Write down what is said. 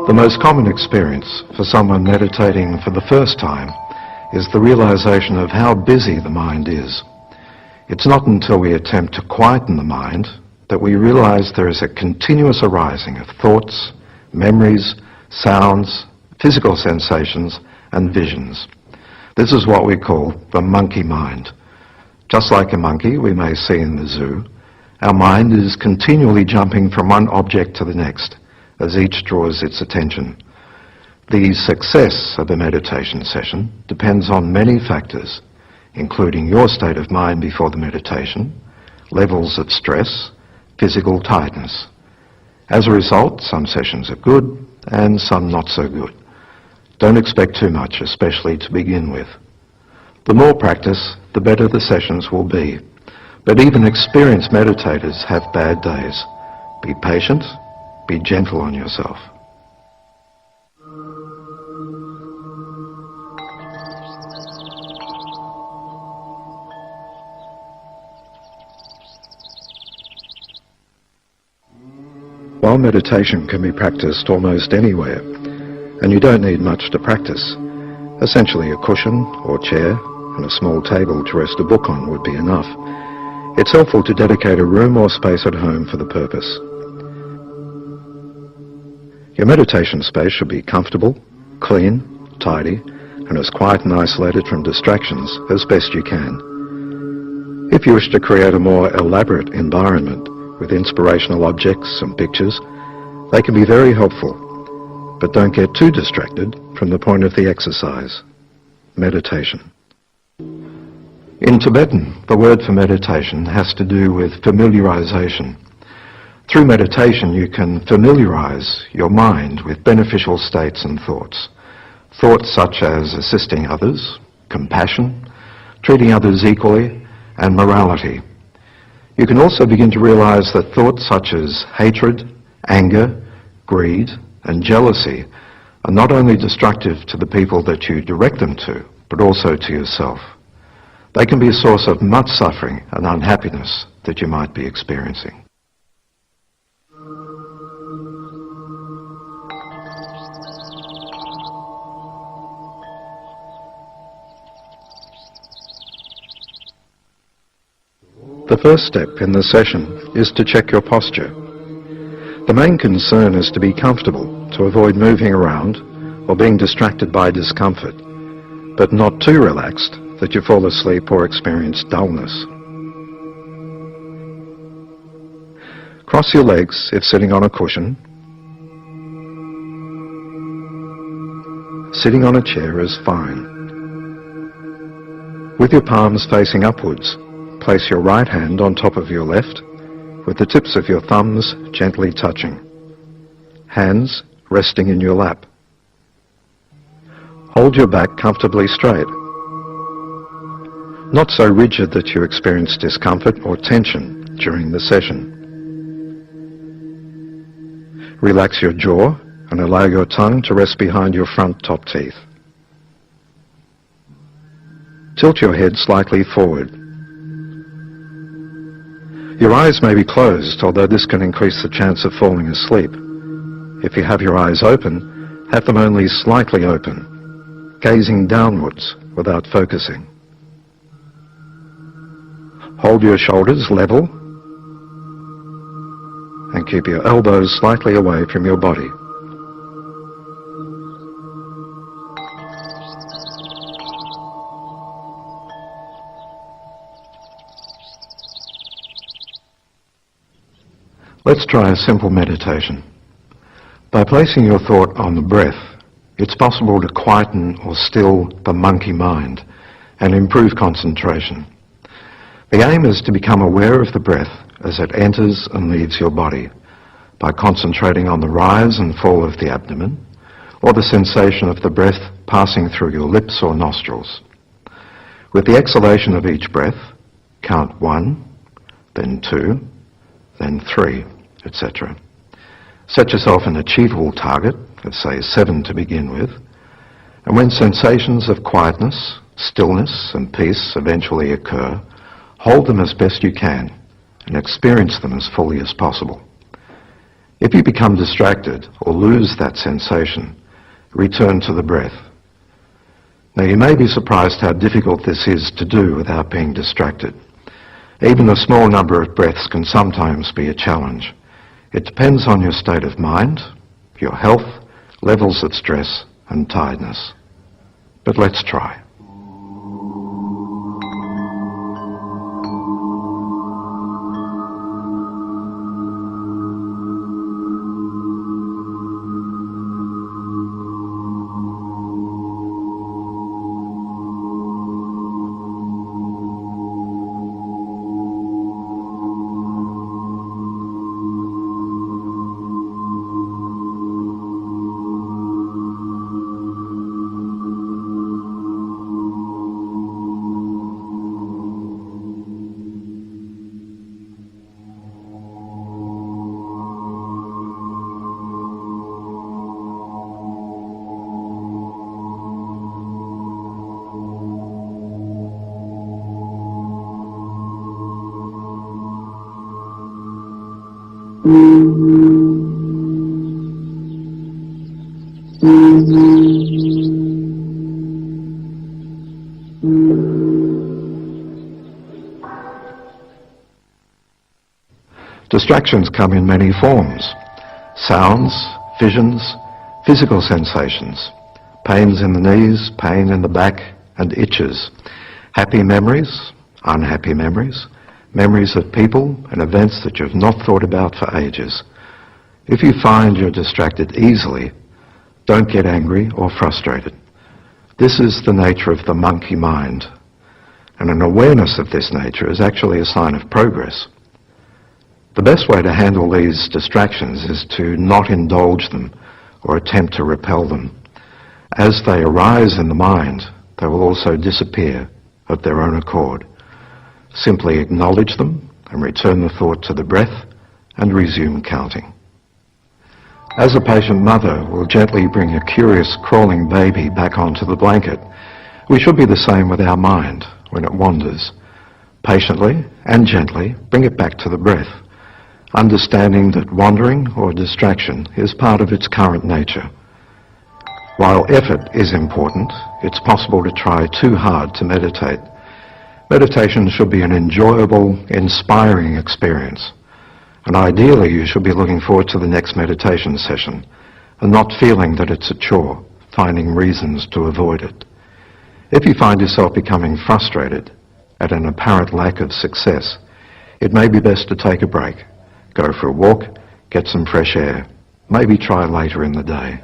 The most common experience for someone meditating for the first time is the realization of how busy the mind is. It's not until we attempt to quieten the mind that we realize there is a continuous arising of thoughts, memories, sounds, physical sensations, and visions. This is what we call the monkey mind. Just like a monkey we may see in the zoo, our mind is continually jumping from one object to the next as each draws its attention. The success of a meditation session depends on many factors, including your state of mind before the meditation, levels of stress, physical tiredness. As a result, some sessions are good and some not so good. Don't expect too much, especially to begin with. The more practice, the better the sessions will be. But even experienced meditators have bad days. Be patient. Be gentle on yourself. While meditation can be practiced almost anywhere, and you don't need much to practice, essentially a cushion or chair and a small table to rest a book on would be enough. It's helpful to dedicate a room or space at home for the purpose. Your meditation space should be comfortable, clean, tidy, and as quiet and isolated from distractions as best you can. If you wish to create a more elaborate environment with inspirational objects and pictures, they can be very helpful, but don't get too distracted from the point of the exercise, meditation. In Tibetan, the word for meditation has to do with familiarization. Through meditation you can familiarize your mind with beneficial states and thoughts. Thoughts such as assisting others, compassion, treating others equally, and morality. You can also begin to realize that thoughts such as hatred, anger, greed, and jealousy are not only destructive to the people that you direct them to, but also to yourself. They can be a source of much suffering and unhappiness that you might be experiencing. The first step in the session is to check your posture. The main concern is to be comfortable, to avoid moving around or being distracted by discomfort, but not too relaxed that you fall asleep or experience dullness. Cross your legs if sitting on a cushion. Sitting on a chair is fine. With your palms facing upwards, place your right hand on top of your left, with the tips of your thumbs gently touching. Hands resting in your lap. Hold your back comfortably straight. Not so rigid that you experience discomfort or tension during the session. Relax your jaw and allow your tongue to rest behind your front top teeth. Tilt your head slightly forward. Your eyes may be closed, although this can increase the chance of falling asleep. If you have your eyes open, have them only slightly open, gazing downwards without focusing. Hold your shoulders level and keep your elbows slightly away from your body. Let's try a simple meditation. By placing your thought on the breath, it's possible to quieten or still the monkey mind and improve concentration. The aim is to become aware of the breath as it enters and leaves your body by concentrating on the rise and fall of the abdomen or the sensation of the breath passing through your lips or nostrils. With the exhalation of each breath, count 1, then 2, then 3, etc. Set yourself an achievable target, let's say 7 to begin with, and when sensations of quietness, stillness and peace eventually occur, hold them as best you can and experience them as fully as possible. If you become distracted or lose that sensation, return to the breath. Now you may be surprised how difficult this is to do without being distracted. Even a small number of breaths can sometimes be a challenge. It depends on your state of mind, your health, levels of stress and tiredness. But let's try. Distractions come in many forms. Sounds, visions, physical sensations, pains in the knees, pain in the back and itches, happy memories, unhappy memories, memories of people and events that you've not thought about for ages. If you find you're distracted easily, don't get angry or frustrated. This is the nature of the monkey mind, and an awareness of this nature is actually a sign of progress. The best way to handle these distractions is to not indulge them or attempt to repel them. As they arise in the mind, they will also disappear of their own accord. Simply acknowledge them and return the thought to the breath and resume counting. As a patient mother will gently bring a curious crawling baby back onto the blanket, we should be the same with our mind when it wanders. Patiently and gently bring it back to the breath, understanding that wandering or distraction is part of its current nature. While effort is important, it's possible to try too hard to meditate. Meditation should be an enjoyable, inspiring experience. And ideally, you should be looking forward to the next meditation session and not feeling that it's a chore, finding reasons to avoid it. If you find yourself becoming frustrated at an apparent lack of success, it may be best to take a break. Go for a walk, get some fresh air, maybe try later in the day.